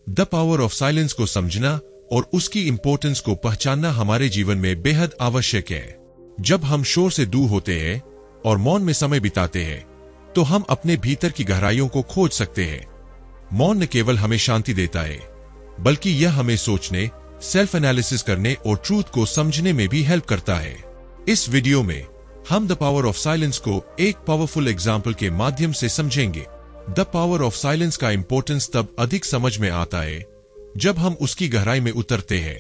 The power of silence को समझना और उसकी इंपॉर्टेंस को पहचानना हमारे जीवन में बेहद आवश्यक है। जब हम शोर से दूर होते हैं और मौन में समय बिताते हैं, तो हम अपने भीतर की गहराइयों को खोज सकते हैं। मौन न केवल हमें शांति देता है, बल्कि यह हमें सोचने, सेल्फ एनालिसिस करने और ट्रूथ को समझने में भी हेल्प करता है। इस वीडियो में हम द पावर ऑफ साइलेंस को एक पावरफुल एग्जाम्पल के माध्यम से समझेंगे। द पावर ऑफ साइलेंस का इंपॉर्टेंस तब अधिक समझ में आता है जब हम उसकी गहराई में उतरते हैं।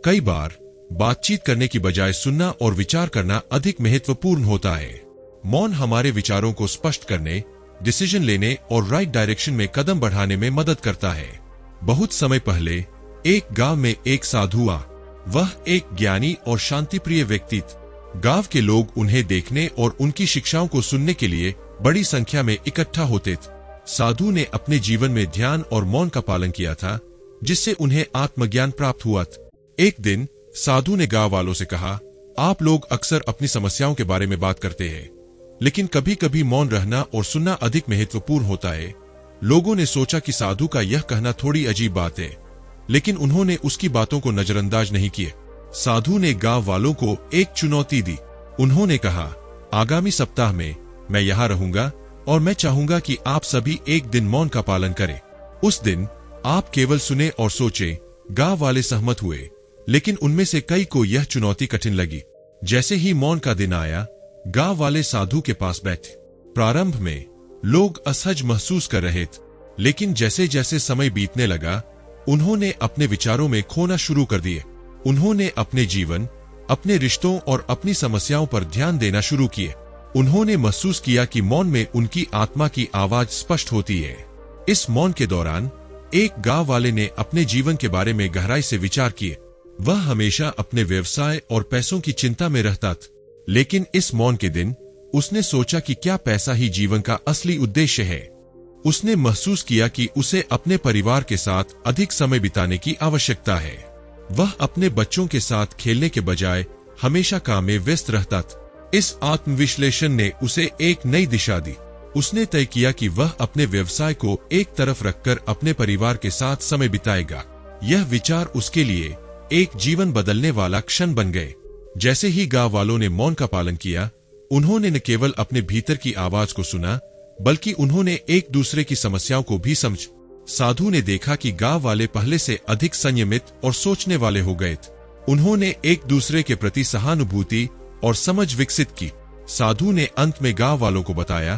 कई बार बातचीत करने की बजाय सुनना और विचार करना अधिक महत्वपूर्ण होता है। मौन हमारे विचारों को स्पष्ट करने, डिसीजन लेने और राइट डायरेक्शन में कदम बढ़ाने में मदद करता है। बहुत समय पहले एक गांव में एक साधु हुआ। वह एक ज्ञानी और शांतिप्रिय व्यक्ति थे। गांव के लोग उन्हें देखने और उनकी शिक्षाओं को सुनने के लिए बड़ी संख्या में इकट्ठा होते थे। साधु ने अपने जीवन में ध्यान और मौन का पालन किया था, जिससे उन्हें आत्मज्ञान प्राप्त हुआ था। एक दिन साधु ने गांव वालों से कहा, आप लोग अक्सर अपनी समस्याओं के बारे में बात करते हैं, लेकिन कभी कभी मौन रहना और सुनना अधिक महत्वपूर्ण होता है। लोगों ने सोचा कि साधु का यह कहना थोड़ी अजीब बात है, लेकिन उन्होंने उसकी बातों को नजरअंदाज नहीं किया। साधु ने गांव वालों को एक चुनौती दी। उन्होंने कहा, आगामी सप्ताह में मैं यहां रहूंगा और मैं चाहूंगा कि आप सभी एक दिन मौन का पालन करें। उस दिन आप केवल सुने और सोचे। गांव वाले सहमत हुए, लेकिन उनमें से कई को यह चुनौती कठिन लगी। जैसे ही मौन का दिन आया, गांव वाले साधु के पास बैठे। प्रारंभ में लोग असहज महसूस कर रहे थे, लेकिन जैसे जैसे समय बीतने लगा, उन्होंने अपने विचारों में खोना शुरू कर दिए। उन्होंने अपने जीवन, अपने रिश्तों और अपनी समस्याओं पर ध्यान देना शुरू किए। उन्होंने महसूस किया कि मौन में उनकी आत्मा की आवाज स्पष्ट होती है। इस मौन के दौरान एक गांव वाले ने अपने जीवन के बारे में गहराई से विचार किए। वह हमेशा अपने व्यवसाय और पैसों की चिंता में रहता था, लेकिन इस मौन के दिन उसने सोचा कि क्या पैसा ही जीवन का असली उद्देश्य है। उसने महसूस किया कि उसे अपने परिवार के साथ अधिक समय बिताने की आवश्यकता है। वह अपने बच्चों के साथ खेलने के बजाय हमेशा काम में व्यस्त रहता था। इस आत्मविश्लेषण ने उसे एक नई दिशा दी। उसने तय किया कि वह अपने व्यवसाय को एक तरफ रखकर अपने परिवार के साथ समय बिताएगा। यह विचार उसके लिए एक जीवन बदलने वाला क्षण बन गए। जैसे ही गांव वालों ने मौन का पालन किया, उन्होंने न केवल अपने भीतर की आवाज को सुना, बल्कि उन्होंने एक दूसरे की समस्याओं को भी समझा। साधु ने देखा कि गांव वाले पहले से अधिक संयमित और सोचने वाले हो गए थे। उन्होंने एक दूसरे के प्रति सहानुभूति और समझ विकसित की। साधु ने अंत में गांव वालों को बताया,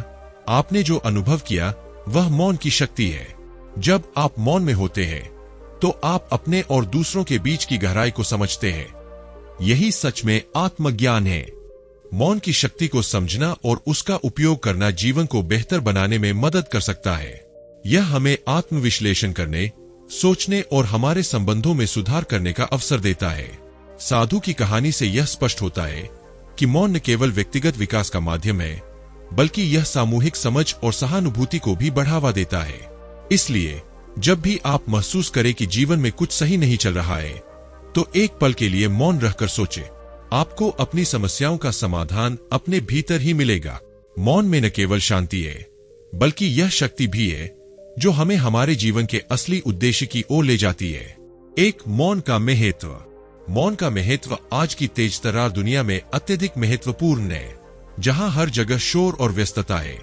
आपने जो अनुभव किया वह मौन की शक्ति है। जब आप मौन में होते हैं, तो आप अपने और दूसरों के बीच की गहराई को समझते हैं। यही सच में आत्मज्ञान है। मौन की शक्ति को समझना और उसका उपयोग करना जीवन को बेहतर बनाने में मदद कर सकता है। यह हमें आत्मविश्लेषण करने, सोचने और हमारे संबंधों में सुधार करने का अवसर देता है। साधु की कहानी से यह स्पष्ट होता है कि मौन न केवल व्यक्तिगत विकास का माध्यम है, बल्कि यह सामूहिक समझ और सहानुभूति को भी बढ़ावा देता है। इसलिए जब भी आप महसूस करें कि जीवन में कुछ सही नहीं चल रहा है, तो एक पल के लिए मौन रहकर सोचें। आपको अपनी समस्याओं का समाधान अपने भीतर ही मिलेगा। मौन में न केवल शांति है, बल्कि यह शक्ति भी है जो हमें हमारे जीवन के असली उद्देश्य की ओर ले जाती है। एक मौन का महत्व। मौन का महत्व आज की तेज तर्रार दुनिया में अत्यधिक महत्वपूर्ण है। जहां हर जगह शोर और व्यस्तता है,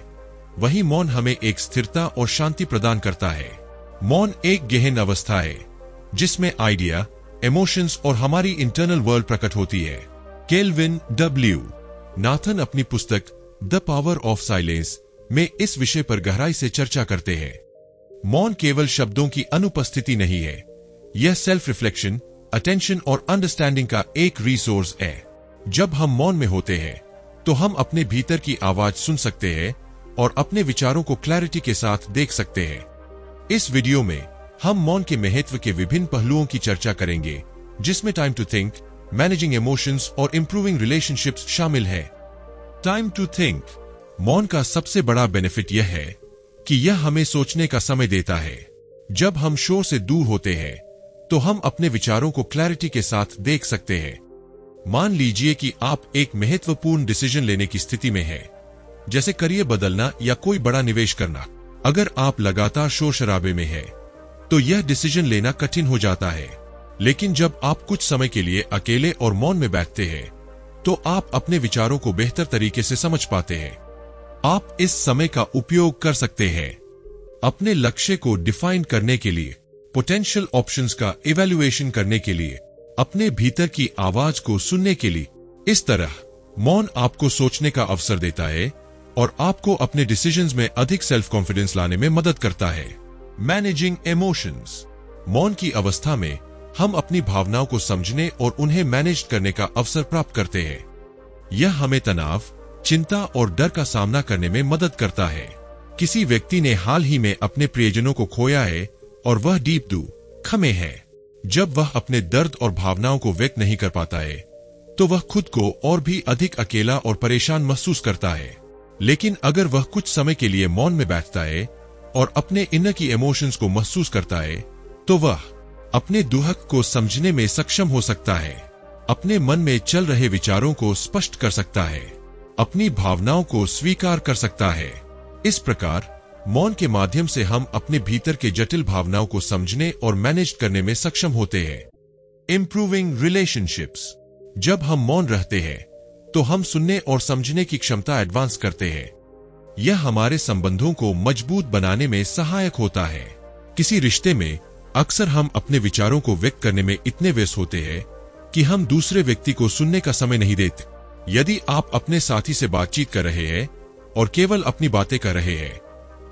वहीं मौन हमें एक स्थिरता और शांति प्रदान करता है। मौन एक गहन अवस्था है जिसमें आइडिया, इमोशंस और हमारी इंटरनल वर्ल्ड प्रकट होती है। केल्विन डब्ल्यू नाथन अपनी पुस्तक द पावर ऑफ साइलेंस में इस विषय पर गहराई से चर्चा करते हैं। मौन केवल शब्दों की अनुपस्थिति नहीं है, यह सेल्फ रिफ्लेक्शन, अटेंशन और अंडरस्टैंडिंग का एक रिसोर्स है। जब हम मौन में होते हैं, तो हम अपने भीतर की आवाज सुन सकते हैं और अपने विचारों को क्लैरिटी के साथ देख सकते हैं। इस वीडियो में हम मौन के महत्व के विभिन्न पहलुओं की चर्चा करेंगे, जिसमें time to think, managing emotions और इंप्रूविंग रिलेशनशिप्स शामिल है। Time to think. मौन का सबसे बड़ा बेनिफिट यह है कि यह हमें सोचने का समय देता है। जब हम शोर से दूर होते हैं, तो हम अपने विचारों को क्लैरिटी के साथ देख सकते हैं। मान लीजिए कि आप एक महत्वपूर्ण डिसीजन लेने की स्थिति में हैं, जैसे करियर बदलना या कोई बड़ा निवेश करना। अगर आप लगातार शोर शराबे में हैं, तो यह डिसीजन लेना कठिन हो जाता है। लेकिन जब आप कुछ समय के लिए अकेले और मौन में बैठते हैं, तो आप अपने विचारों को बेहतर तरीके से समझ पाते हैं। आप इस समय का उपयोग कर सकते हैं अपने लक्ष्य को डिफाइन करने के लिए, पोटेंशियल ऑप्शंस का इवैल्यूएशन करने के लिए, अपने भीतर की आवाज को सुनने के लिए। इस तरह मौन आपको सोचने का अवसर देता है और आपको अपने डिसीजंस में अधिक सेल्फ कॉन्फिडेंस लाने में मदद करता है। Managing emotions. मौन की अवस्था में हम अपनी भावनाओं को समझने और उन्हें मैनेज करने का अवसर प्राप्त करते हैं। यह हमें तनाव, चिंता और डर का सामना करने में मदद करता है। किसी व्यक्ति ने हाल ही में अपने प्रियजनों को खोया है और वह डीप दुख में है। जब वह अपने दर्द और भावनाओं को व्यक्त नहीं कर पाता है, तो वह खुद को और भी अधिक अकेला और परेशान महसूस करता है। लेकिन अगर वह कुछ समय के लिए मौन में बैठता है और अपने इनर की इमोशंस को महसूस करता है, तो वह अपने दुख को समझने में सक्षम हो सकता है, अपने मन में चल रहे विचारों को स्पष्ट कर सकता है, अपनी भावनाओं को स्वीकार कर सकता है। इस प्रकार मौन के माध्यम से हम अपने भीतर के जटिल भावनाओं को समझने और मैनेज करने में सक्षम होते हैं। Improving relationships. जब हम मौन रहते हैं, तो हम सुनने और समझने की क्षमता एडवांस करते हैं। यह हमारे संबंधों को मजबूत बनाने में सहायक होता है। किसी रिश्ते में अक्सर हम अपने विचारों को व्यक्त करने में इतने व्यस्त होते हैं कि हम दूसरे व्यक्ति को सुनने का समय नहीं देते। यदि आप अपने साथी से बातचीत कर रहे हैं और केवल अपनी बातें कर रहे हैं,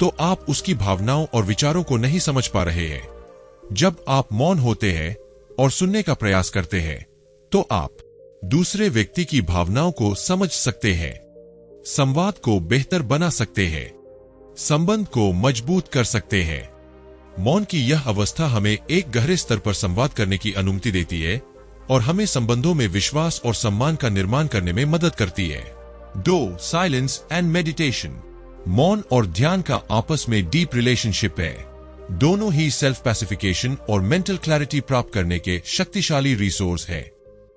तो आप उसकी भावनाओं और विचारों को नहीं समझ पा रहे हैं। जब आप मौन होते हैं और सुनने का प्रयास करते हैं, तो आप दूसरे व्यक्ति की भावनाओं को समझ सकते हैं, संवाद को बेहतर बना सकते हैं, संबंध को मजबूत कर सकते हैं। मौन की यह अवस्था हमें एक गहरे स्तर पर संवाद करने की अनुमति देती है और हमें संबंधों में विश्वास और सम्मान का निर्माण करने में मदद करती है। 2. Silence and meditation. मौन और ध्यान का आपस में डीप रिलेशनशिप है। दोनों ही सेल्फ पैसिफिकेशन और मेंटल क्लैरिटी प्राप्त करने के शक्तिशाली रिसोर्स है।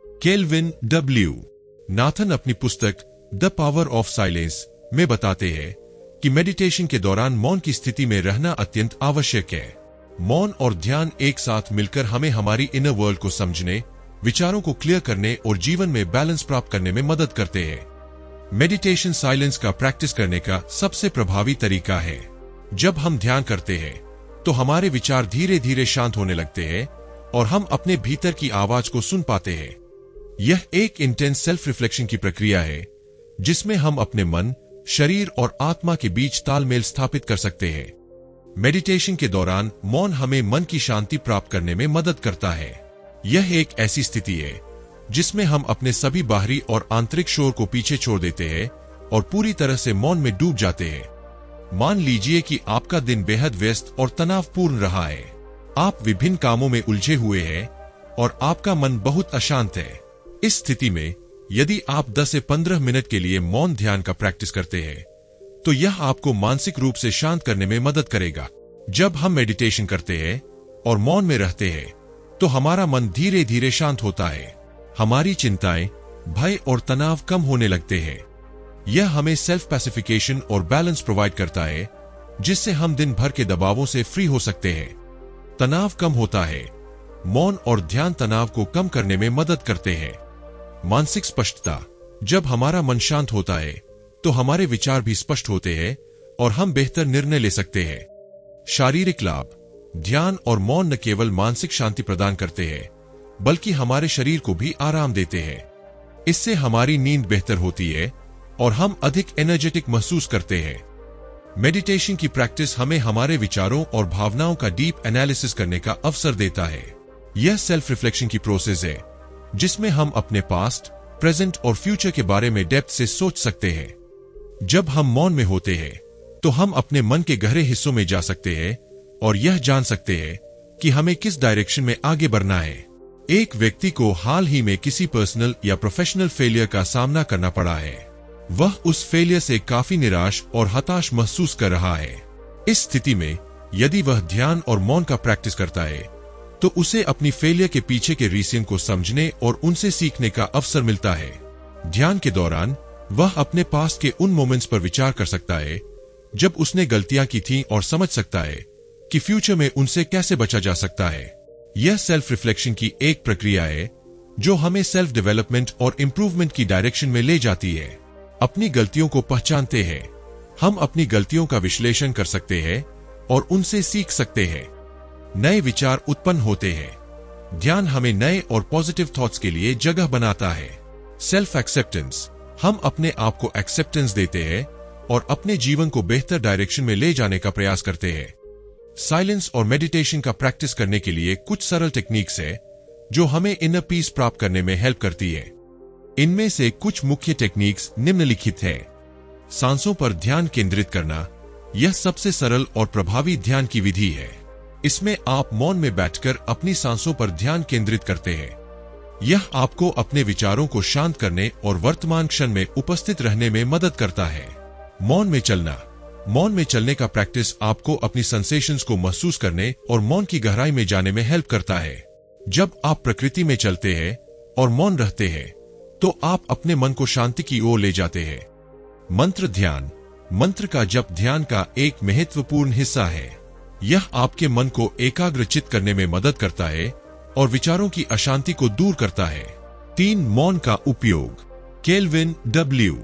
केल्विन डब्ल्यू नाथन अपनी पुस्तक द पावर ऑफ साइलेंस में बताते हैं कि मेडिटेशन के दौरान मौन की स्थिति में रहना अत्यंत आवश्यक है। मौन और ध्यान एक साथ मिलकर हमें हमारी इनर वर्ल्ड को समझने, विचारों को क्लियर करने और जीवन में बैलेंस प्राप्त करने में मदद करते हैं। मेडिटेशन साइलेंस का प्रैक्टिस करने का सबसे प्रभावी तरीका है। जब हम ध्यान करते हैं, तो हमारे विचार धीरे धीरे शांत होने लगते हैं और हम अपने भीतर की आवाज को सुन पाते हैं। यह एक इंटेंस सेल्फ रिफ्लेक्शन की प्रक्रिया है, जिसमें हम अपने मन, शरीर और आत्मा के बीच तालमेल स्थापित कर सकते हैं। मेडिटेशन के दौरान मौन हमें मन की शांति प्राप्त करने में मदद करता है। यह एक ऐसी स्थिति है जिसमें हम अपने सभी बाहरी और आंतरिक शोर को पीछे छोड़ देते हैं और पूरी तरह से मौन में डूब जाते हैं। मान लीजिए कि आपका दिन बेहद व्यस्त और तनावपूर्ण रहा है। आप विभिन्न कामों में उलझे हुए हैं और आपका मन बहुत अशांत है। इस स्थिति में यदि आप 10 से 15 मिनट के लिए मौन ध्यान का प्रैक्टिस करते हैं, तो यह आपको मानसिक रूप से शांत करने में मदद करेगा। जब हम मेडिटेशन करते हैं और मौन में रहते हैं, तो हमारा मन धीरे धीरे शांत होता है। हमारी चिंताएं, भय और तनाव कम होने लगते हैं। यह हमें सेल्फ पैसिफिकेशन और बैलेंस प्रोवाइड करता है, जिससे हम दिन भर के दबावों से फ्री हो सकते हैं। तनाव कम होता है। मौन और ध्यान तनाव को कम करने में मदद करते हैं। मानसिक स्पष्टता। जब हमारा मन शांत होता है, तो हमारे विचार भी स्पष्ट होते हैं और हम बेहतर निर्णय ले सकते हैं। शारीरिक लाभ। ध्यान और मौन न केवल मानसिक शांति प्रदान करते हैं, बल्कि हमारे शरीर को भी आराम देते हैं। इससे हमारी नींद बेहतर होती है और हम अधिक एनर्जेटिक महसूस करते हैं। मेडिटेशन की प्रैक्टिस हमें हमारे विचारों और भावनाओं का डीप एनालिसिस करने का अवसर देता है। यह सेल्फ रिफ्लेक्शन की प्रोसेस है, जिसमें हम अपने पास्ट, प्रेजेंट और फ्यूचर के बारे में डेप्थ से सोच सकते हैं। जब हम मौन में होते हैं, तो हम अपने मन के गहरे हिस्सों में जा सकते हैं और यह जान सकते हैं कि हमें किस डायरेक्शन में आगे बढ़ना है। एक व्यक्ति को हाल ही में किसी पर्सनल या प्रोफेशनल फेलियर का सामना करना पड़ा है। वह उस फेलियर से काफी निराश और हताश महसूस कर रहा है। इस स्थिति में यदि वह ध्यान और मौन का प्रैक्टिस करता है, तो उसे अपनी फेलियर के पीछे के रीजन को समझने और उनसे सीखने का अवसर मिलता है। ध्यान के दौरान वह अपने पास्ट के उन मोमेंट्स पर विचार कर सकता है जब उसने गलतियां की थीं और समझ सकता है कि फ्यूचर में उनसे कैसे बचा जा सकता है। यह सेल्फ रिफ्लेक्शन की एक प्रक्रिया है जो हमें सेल्फ डेवलपमेंट और इंप्रूवमेंट की डायरेक्शन में ले जाती है। अपनी गलतियों को पहचानते हैं, हम अपनी गलतियों का विश्लेषण कर सकते हैं और उनसे सीख सकते हैं। नए विचार उत्पन्न होते हैं। ध्यान हमें नए और पॉजिटिव थॉट्स के लिए जगह बनाता है। सेल्फ एक्सेप्टेंस, हम अपने आप को एक्सेप्टेंस देते हैं और अपने जीवन को बेहतर डायरेक्शन में ले जाने का प्रयास करते हैं। साइलेंस और मेडिटेशन का प्रैक्टिस करने के लिए कुछ सरल टेक्निक्स है जो हमें इनर पीस प्राप्त करने में हेल्प करती है। इनमें से कुछ मुख्य टेक्निक्स निम्नलिखित है। सांसों पर ध्यान केंद्रित करना, यह सबसे सरल और प्रभावी ध्यान की विधि है। इसमें आप मौन में बैठकर अपनी सांसों पर ध्यान केंद्रित करते हैं। यह आपको अपने विचारों को शांत करने और वर्तमान क्षण में उपस्थित रहने में मदद करता है। मौन में चलना, मौन में चलने का प्रैक्टिस आपको अपनी सेंसेशंस को महसूस करने और मौन की गहराई में जाने में हेल्प करता है। जब आप प्रकृति में चलते हैं और मौन रहते हैं तो आप अपने मन को शांति की ओर ले जाते हैं। मंत्र ध्यान, मंत्र का जप ध्यान का एक महत्वपूर्ण हिस्सा है। यह आपके मन को एकाग्रचित करने में मदद करता है और विचारों की अशांति को दूर करता है। 3. मौन का उपयोग। केल्विन डब्ल्यू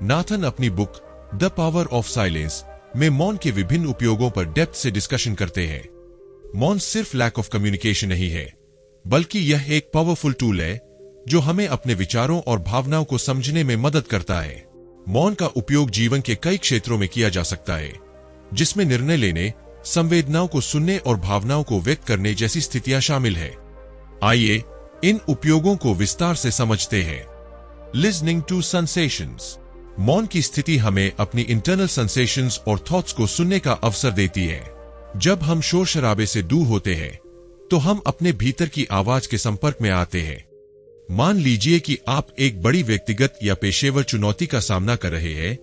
नाथन अपनी book the power of silence में मौन के विभिन्न उपयोगों पर डेप्थ से डिस्कशन करते हैं। मौन सिर्फ लैक ऑफ कम्युनिकेशन नहीं है, बल्कि यह एक पावरफुल टूल है जो हमें अपने विचारों और भावनाओं को समझने में मदद करता है। मौन का उपयोग जीवन के कई क्षेत्रों में किया जा सकता है, जिसमें निर्णय लेने, संवेदनाओं को सुनने और भावनाओं को व्यक्त करने जैसी स्थितियां शामिल है। आइए इन उपयोगों को विस्तार से समझते हैं। लिसनिंग टू सेंसेशंस, मौन की स्थिति हमें अपनी इंटरनल सेंसेशंस और थॉट्स को सुनने का अवसर देती है। जब हम शोर शराबे से दूर होते हैं तो हम अपने भीतर की आवाज के संपर्क में आते हैं। मान लीजिए कि आप एक बड़ी व्यक्तिगत या पेशेवर चुनौती का सामना कर रहे हैं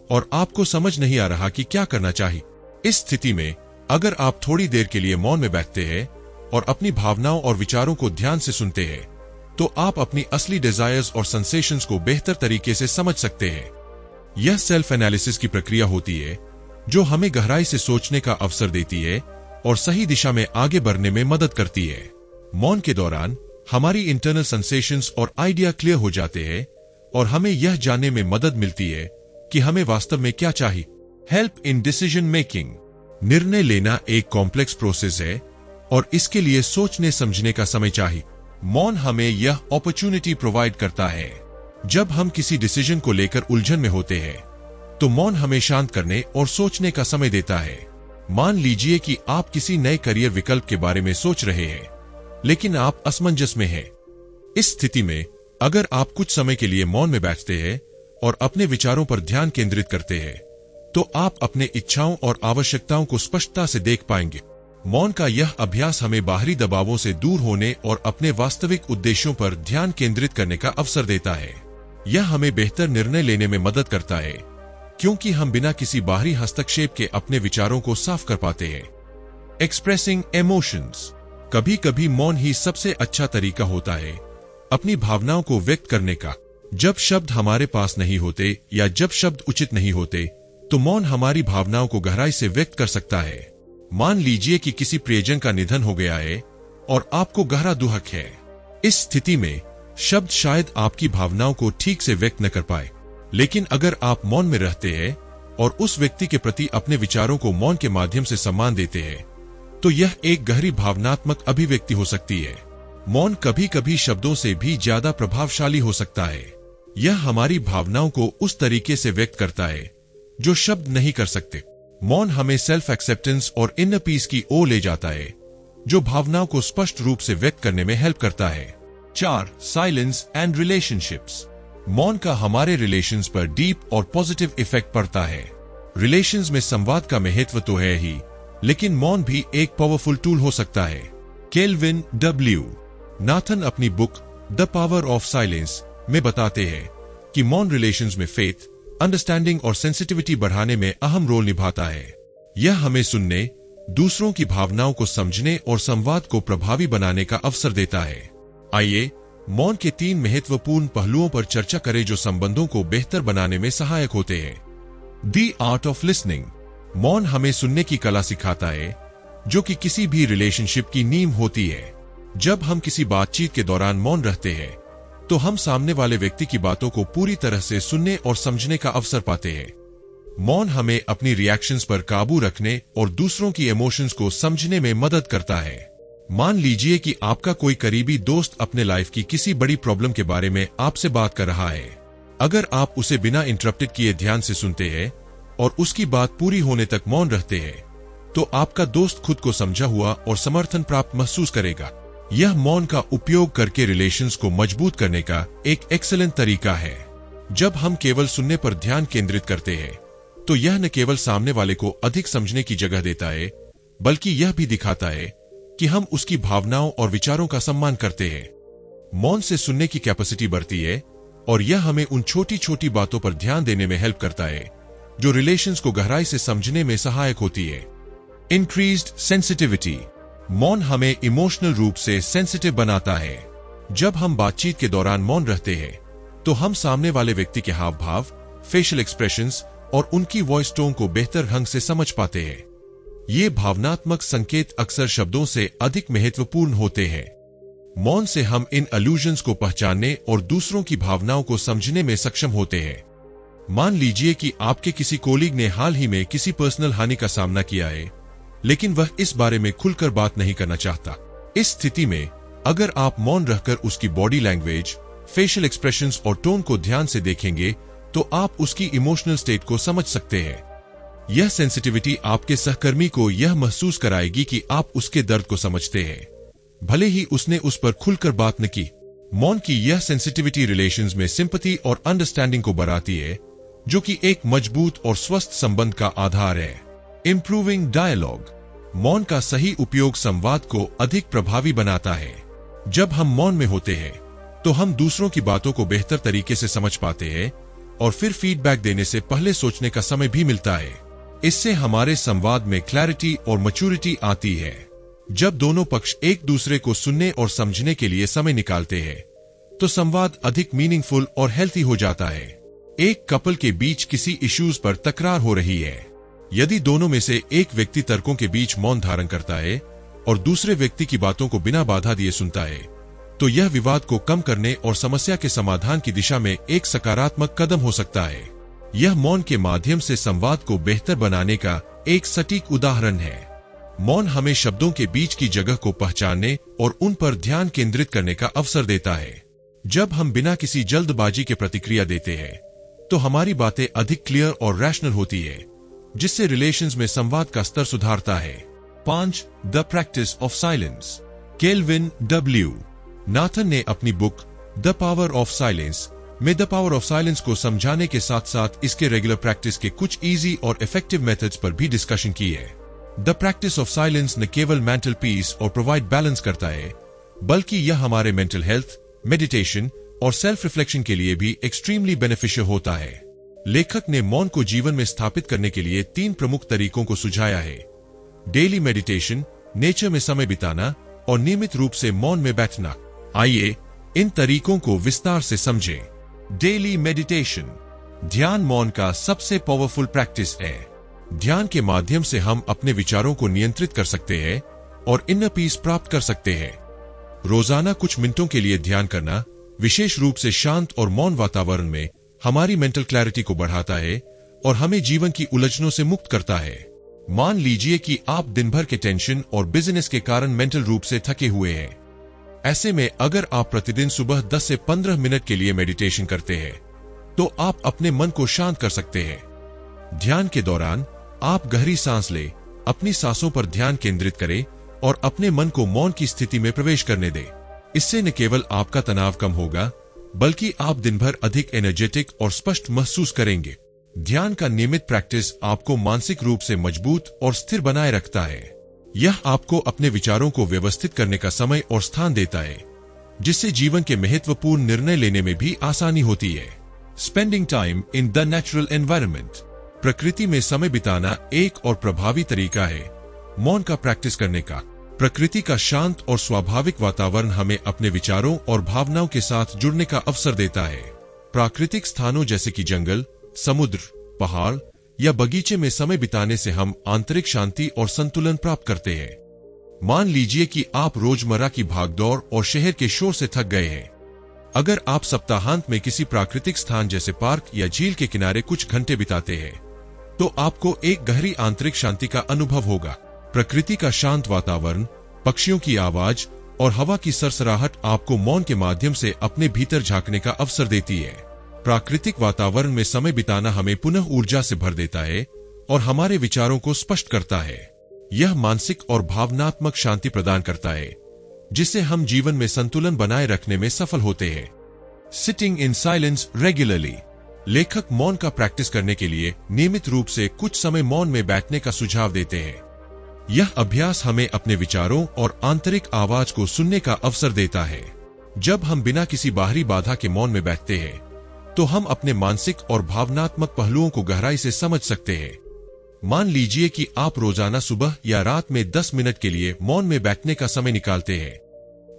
और आपको समझ नहीं आ रहा कि क्या करना चाहिए। इस स्थिति में अगर आप थोड़ी देर के लिए मौन में बैठते हैं और अपनी भावनाओं और विचारों को ध्यान से सुनते हैं तो आप अपनी असली डिजायर्स और सेंसेशंस को बेहतर तरीके से समझ सकते हैं। यह सेल्फ एनालिसिस की प्रक्रिया होती है जो हमें गहराई से सोचने का अवसर देती है और सही दिशा में आगे बढ़ने में मदद करती है। मौन के दौरान हमारी इंटरनल सेंसेशंस और आइडिया क्लियर हो जाते हैं और हमें यह जानने में मदद मिलती है कि हमें वास्तव में क्या चाहिए। हेल्प इन डिसीजन मेकिंग, निर्णय लेना एक कॉम्प्लेक्स प्रोसेस है और इसके लिए सोचने समझने का समय चाहिए। मौन हमें यह अपॉर्चुनिटी प्रोवाइड करता है। जब हम किसी डिसीजन को लेकर उलझन में होते हैं तो मौन हमें शांत करने और सोचने का समय देता है। मान लीजिए कि आप किसी नए करियर विकल्प के बारे में सोच रहे हैं लेकिन आप असमंजस में हैं। इस स्थिति में अगर आप कुछ समय के लिए मौन में बैठते हैं और अपने विचारों पर ध्यान केंद्रित करते हैं तो आप अपने इच्छाओं और आवश्यकताओं को स्पष्टता से देख पाएंगे। मौन का यह अभ्यास हमें बाहरी दबावों से दूर होने और अपने वास्तविक उद्देश्यों पर ध्यान केंद्रित करने का अवसर देता है। यह हमें बेहतर निर्णय लेने में मदद करता है क्योंकि हम बिना किसी बाहरी हस्तक्षेप के अपने विचारों को साफ कर पाते हैं। एक्सप्रेसिंग इमोशंस, कभी कभी मौन ही सबसे अच्छा तरीका होता है अपनी भावनाओं को व्यक्त करने का। जब शब्द हमारे पास नहीं होते या जब शब्द उचित नहीं होते तो मौन हमारी भावनाओं को गहराई से व्यक्त कर सकता है। मान लीजिए कि किसी प्रियजन का निधन हो गया है और आपको गहरा दुख है। इस स्थिति में शब्द शायद आपकी भावनाओं को ठीक से व्यक्त न कर पाए, लेकिन अगर आप मौन में रहते हैं और उस व्यक्ति के प्रति अपने विचारों को मौन के माध्यम से सम्मान देते हैं तो यह एक गहरी भावनात्मक अभिव्यक्ति हो सकती है। मौन कभी कभी शब्दों से भी ज्यादा प्रभावशाली हो सकता है। यह हमारी भावनाओं को उस तरीके से व्यक्त करता है जो शब्द नहीं कर सकते। मौन हमें सेल्फ एक्सेप्टेंस और इनर पीस की ओर ले जाता है जो भावनाओं को स्पष्ट रूप से व्यक्त करने में हेल्प करता है। 4. साइलेंस एंड रिलेशनशिप्स, मौन का हमारे रिलेशंस पर डीप और पॉजिटिव इफेक्ट पड़ता है। रिलेशंस में संवाद का महत्व तो है ही, लेकिन मौन भी एक पावरफुल टूल हो सकता है। केल्विन डब्ल्यू नाथन अपनी book the power of silence में बताते हैं कि मौन रिलेशंस में फेथ, अंडरस्टैंडिंग और सेंसिटिविटी बढ़ाने में अहम रोल निभाता है। यह हमें सुनने, दूसरों की भावनाओं को समझने और संवाद को प्रभावी बनाने का अवसर देता है। आइए मौन के 3 महत्वपूर्ण पहलुओं पर चर्चा करें जो संबंधों को बेहतर बनाने में सहायक होते हैं। द आर्ट ऑफ लिसनिंग, मौन हमें सुनने की कला सिखाता है जो कि किसी भी रिलेशनशिप की नींव होती है। जब हम किसी बातचीत के दौरान मौन रहते हैं तो हम सामने वाले व्यक्ति की बातों को पूरी तरह से सुनने और समझने का अवसर पाते हैं। मौन हमें अपनी रिएक्शंस पर काबू रखने और दूसरों की इमोशंस को समझने में मदद करता है। मान लीजिए कि आपका कोई करीबी दोस्त अपने लाइफ की किसी बड़ी प्रॉब्लम के बारे में आपसे बात कर रहा है। अगर आप उसे बिना इंटरप्टेड किए ध्यान से सुनते हैं और उसकी बात पूरी होने तक मौन रहते हैं, तो आपका दोस्त खुद को समझा हुआ और समर्थन प्राप्त महसूस करेगा। यह मौन का उपयोग करके रिलेशंस को मजबूत करने का एक एक्सीलेंट तरीका है। जब हम केवल सुनने पर ध्यान केंद्रित करते हैं, तो यह न केवल सामने वाले को अधिक समझने की जगह देता है, बल्कि यह भी दिखाता है कि हम उसकी भावनाओं और विचारों का सम्मान करते हैं। मौन से सुनने की कैपेसिटी बढ़ती है और यह हमें उन छोटी छोटी बातों पर ध्यान देने में हेल्प करता है जो रिलेशंस को गहराई से समझने में सहायक होती है। Increased sensitivity. मौन हमें इमोशनल रूप से सेंसिटिव बनाता है। जब हम बातचीत के दौरान मौन रहते हैं, तो हम सामने वाले व्यक्ति के हाव भाव, फेशियल एक्सप्रेशंस और उनकी वॉइस टोन को बेहतर ढंग से समझ पाते हैं। ये भावनात्मक संकेत अक्सर शब्दों से अधिक महत्वपूर्ण होते हैं। मौन से हम इन अलूजन्स को पहचानने और दूसरों की भावनाओं को समझने में सक्षम होते हैं। मान लीजिए कि आपके किसी कोलीग ने हाल ही में किसी पर्सनल हानि का सामना किया है, लेकिन वह इस बारे में खुलकर बात नहीं करना चाहता। इस स्थिति में अगर आप मौन रहकर उसकी बॉडी लैंग्वेज, फेशियल एक्सप्रेशंस और टोन को ध्यान से देखेंगे, तो आप उसकी इमोशनल स्टेट को समझ सकते हैं। यह सेंसिटिविटी आपके सहकर्मी को यह महसूस कराएगी कि आप उसके दर्द को समझते हैं, भले ही उसने उस पर खुलकर बात न की। मौन की यह सेंसिटिविटी रिलेशंस में सिंपैथी और अंडरस्टैंडिंग को बढ़ाती है, जो कि एक मजबूत और स्वस्थ संबंध का आधार है। Improving dialogue. मौन का सही उपयोग संवाद को अधिक प्रभावी बनाता है। जब हम मौन में होते हैं, तो हम दूसरों की बातों को बेहतर तरीके से समझ पाते हैं और फिर फीडबैक देने से पहले सोचने का समय भी मिलता है। इससे हमारे संवाद में क्लैरिटी और मैच्योरिटी आती है। जब दोनों पक्ष एक दूसरे को सुनने और समझने के लिए समय निकालते हैं, तो संवाद अधिक मीनिंगफुल और हेल्थी हो जाता है। एक कपल के बीच किसी इश्यूज पर तकरार हो रही है। यदि दोनों में से एक व्यक्ति तर्कों के बीच मौन धारण करता है और दूसरे व्यक्ति की बातों को बिना बाधा दिए सुनता है, तो यह विवाद को कम करने और समस्या के समाधान की दिशा में एक सकारात्मक कदम हो सकता है। यह मौन के माध्यम से संवाद को बेहतर बनाने का एक सटीक उदाहरण है। मौन हमें शब्दों के बीच की जगह को पहचानने और उन पर ध्यान केंद्रित करने का अवसर देता है। जब हम बिना किसी जल्दबाजी के प्रतिक्रिया देते हैं, तो हमारी बातें अधिक क्लियर और रैशनल होती है, जिससे रिलेशंस में संवाद का स्तर सुधारता है। 5. The practice of silence. Kelvin W Nathan ने अपनी book the power of silence में द पावर ऑफ साइलेंस को समझाने के साथ साथ इसके रेगुलर प्रैक्टिस के कुछ इजी और इफेक्टिव मेथड्स पर भी डिस्कशन की है। द प्रैक्टिस ऑफ साइलेंस न केवल मेंटल पीस और प्रोवाइड बैलेंस करता है, बल्कि यह हमारे मेंटल हेल्थ, मेडिटेशन और सेल्फ रिफ्लेक्शन के लिए भी एक्सट्रीमली बेनिफिशियल होता है। लेखक ने मौन को जीवन में स्थापित करने के लिए 3 प्रमुख तरीकों को सुझाया है: डेली मेडिटेशन, नेचर में समय बिताना और नियमित रूप से मौन में बैठना। आइए इन तरीकों को विस्तार से समझें। Daily meditation. ध्यान मौन का सबसे पावरफुल प्रैक्टिस है। ध्यान के माध्यम से हम अपने विचारों को नियंत्रित कर सकते हैं और इनर पीस प्राप्त कर सकते हैं। रोजाना कुछ मिनटों के लिए ध्यान करना, विशेष रूप से शांत और मौन वातावरण में, हमारी मेंटल क्लैरिटी को बढ़ाता है और हमें जीवन की उलझनों से मुक्त करता है। मान लीजिए कि आप दिन भर के टेंशन और बिजनेस के कारण मेंटल रूप से थके हुए हैं। ऐसे में अगर आप प्रतिदिन सुबह 10 से 15 मिनट के लिए मेडिटेशन करते हैं, तो आप अपने मन को शांत कर सकते हैं। ध्यान के दौरान आप गहरी सांस लें, अपनी सांसों पर ध्यान केंद्रित करें और अपने मन को मौन की स्थिति में प्रवेश करने दें। इससे न केवल आपका तनाव कम होगा, बल्कि आप दिन भर अधिक एनर्जेटिक और स्पष्ट महसूस करेंगे। ध्यान का नियमित प्रैक्टिस आपको मानसिक रूप से मजबूत और स्थिर बनाए रखता है। यह आपको अपने विचारों को व्यवस्थित करने का समय और स्थान देता है, जिससे जीवन के महत्वपूर्ण निर्णय लेने में भी आसानी होती है। Spending time in the natural environment. प्रकृति में समय बिताना एक और प्रभावी तरीका है मौन का प्रैक्टिस करने का। प्रकृति का शांत और स्वाभाविक वातावरण हमें अपने विचारों और भावनाओं के साथ जुड़ने का अवसर देता है। प्राकृतिक स्थानों जैसे कि जंगल, समुद्र, पहाड़ या बगीचे में समय बिताने से हम आंतरिक शांति और संतुलन प्राप्त करते हैं। मान लीजिए कि आप रोजमर्रा की भागदौड़ और शहर के शोर से थक गए हैं। अगर आप सप्ताहांत में किसी प्राकृतिक स्थान जैसे पार्क या झील के किनारे कुछ घंटे बिताते हैं, तो आपको एक गहरी आंतरिक शांति का अनुभव होगा। प्रकृति का शांत वातावरण, पक्षियों की आवाज और हवा की सरसराहट आपको मौन के माध्यम से अपने भीतर झांकने का अवसर देती है। प्राकृतिक वातावरण में समय बिताना हमें पुनः ऊर्जा से भर देता है और हमारे विचारों को स्पष्ट करता है। यह मानसिक और भावनात्मक शांति प्रदान करता है, जिससे हम जीवन में संतुलन बनाए रखने में सफल होते हैं। Sitting in silence regularly. लेखक मौन का प्रैक्टिस करने के लिए नियमित रूप से कुछ समय मौन में बैठने का सुझाव देते हैं। यह अभ्यास हमें अपने विचारों और आंतरिक आवाज को सुनने का अवसर देता है। जब हम बिना किसी बाहरी बाधा के मौन में बैठते हैं, तो हम अपने मानसिक और भावनात्मक पहलुओं को गहराई से समझ सकते हैं। मान लीजिए कि आप रोजाना सुबह या रात में 10 मिनट के लिए मौन में बैठने का समय निकालते हैं।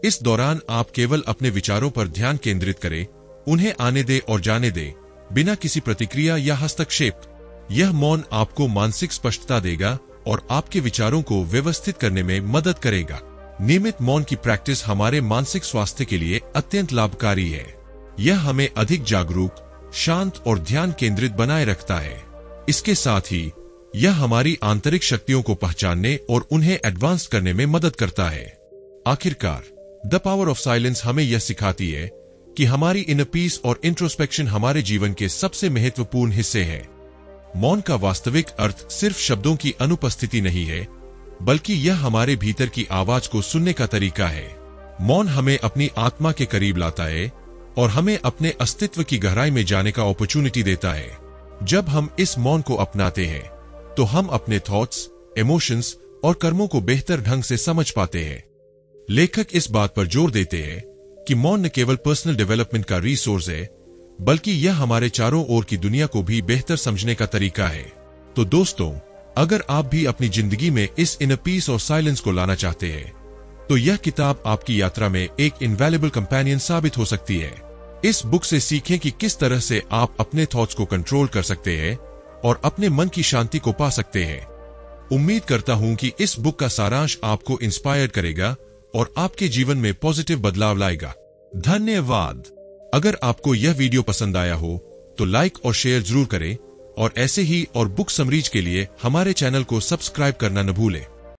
इस दौरान आप केवल अपने विचारों पर ध्यान केंद्रित करें, उन्हें आने दें और जाने दें, बिना किसी प्रतिक्रिया या हस्तक्षेप। यह मौन आपको मानसिक स्पष्टता देगा और आपके विचारों को व्यवस्थित करने में मदद करेगा। नियमित मौन की प्रैक्टिस हमारे मानसिक स्वास्थ्य के लिए अत्यंत लाभकारी है। यह हमें अधिक जागरूक, शांत और ध्यान केंद्रित बनाए रखता है। इसके साथ ही यह हमारी आंतरिक शक्तियों को पहचानने और उन्हें एडवांस करने में मदद करता है। आखिरकार, द पावर ऑफ साइलेंस हमें यह सिखाती है कि हमारी इनर पीस और इंट्रोस्पेक्शन हमारे जीवन के सबसे महत्वपूर्ण हिस्से हैं। मौन का वास्तविक अर्थ सिर्फ शब्दों की अनुपस्थिति नहीं है, बल्कि यह हमारे भीतर की आवाज को सुनने का तरीका है। मौन हमें अपनी आत्मा के करीब लाता है और हमें अपने अस्तित्व की गहराई में जाने का अपॉर्चुनिटी देता है। जब हम इस मौन को अपनाते हैं, तो हम अपने थॉट्स, इमोशंस और कर्मों को बेहतर ढंग से समझ पाते हैं। लेखक इस बात पर जोर देते हैं कि मौन न केवल पर्सनल डेवलपमेंट का रिसोर्स है, बल्कि यह हमारे चारों ओर की दुनिया को भी बेहतर समझने का तरीका है। तो दोस्तों, अगर आप भी अपनी जिंदगी में इस इनर पीस और साइलेंस को लाना चाहते हैं, तो यह किताब आपकी यात्रा में एक इनवैल्यूएबल कंपेनियन साबित हो सकती है। इस बुक से सीखें कि किस तरह से आप अपने थॉट्स को कंट्रोल कर सकते हैं और अपने मन की शांति को पा सकते हैं। उम्मीद करता हूं कि इस बुक का सारांश आपको इंस्पायर करेगा और आपके जीवन में पॉजिटिव बदलाव लाएगा। धन्यवाद। अगर आपको यह वीडियो पसंद आया हो, तो लाइक और शेयर जरूर करें और ऐसे ही और बुक समरीज के लिए हमारे चैनल को सब्सक्राइब करना न भूलें।